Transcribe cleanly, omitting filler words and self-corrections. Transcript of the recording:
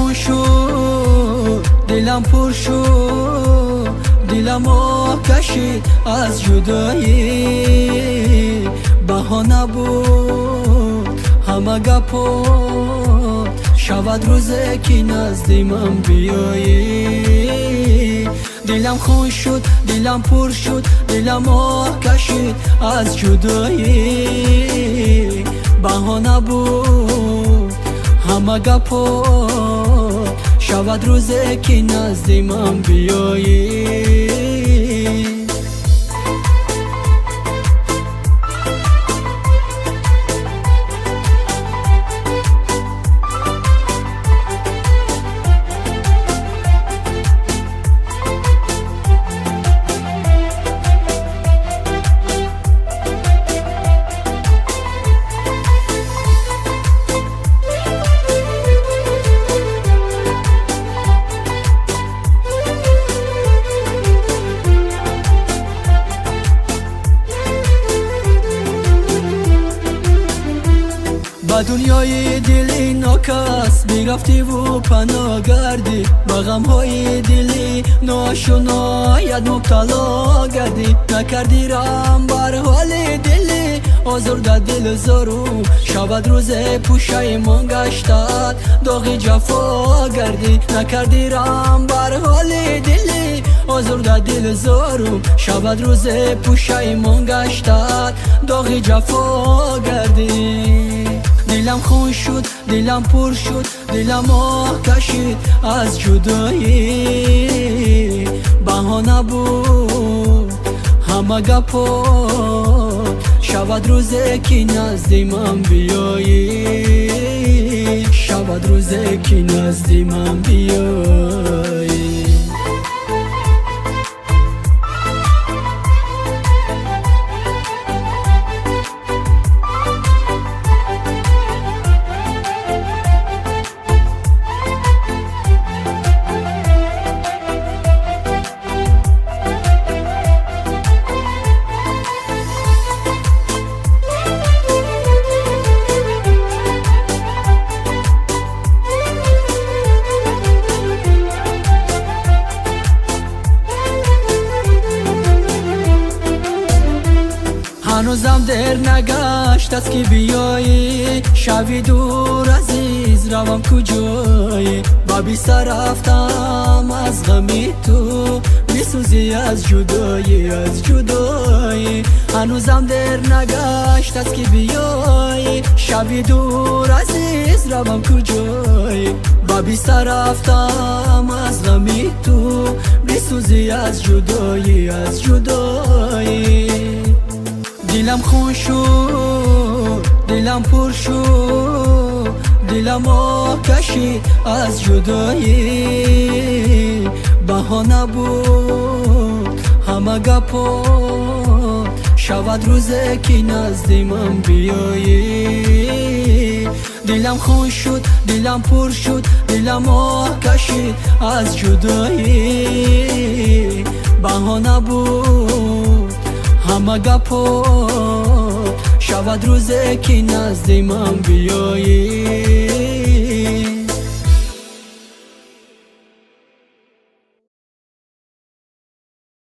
خون شد دلم پر شد دلم کشید از جدایی بهانه بود همه گپات شود روزه که نزد من بیایی دلم خون شد دلم پر شد دلم کشید از جدایی بهانه بود همه گپات شود روزه که نزد من بیایی با دنیای دلی ناکس میرفتی و پناه گردی با غمهای دلی ناشنایت مبتلا گردی نکردی رحم بر حال دلی آزرده دل زارو شود روز پوشیمان گشتد داغ جفا گردی نکردی رحم بر حال دلی آزرده دل زارو شود روز پوشیمان گشتد داغ جفا گردی دلم خون شد دلم پر شد دلم کشید از جدایی بهانه بود همه گپات شود روزه که نزد من بیایی شود روزه که نزد من بیایی هنوزم در نگشت است که بیایی شوی دور عزیز روم کجایی با بیسته رفتم از غمی تو میسوزی از جدایی از جدایی هنوزم در نگشت است که بیایی شوی دور عزیز روم کجایی با بیسته رفتم از غمی تو میسوزی از جدایی از جدایی دلم خون شد دلم پر شد دلم کشید از جدایی بهانه بود همه گپات شود روزه که نزد من بیایی دلم خون شد دلم پر شد دلم کشید از جدایی بهانه بود همه گپات شود روزه که نزد من بیایی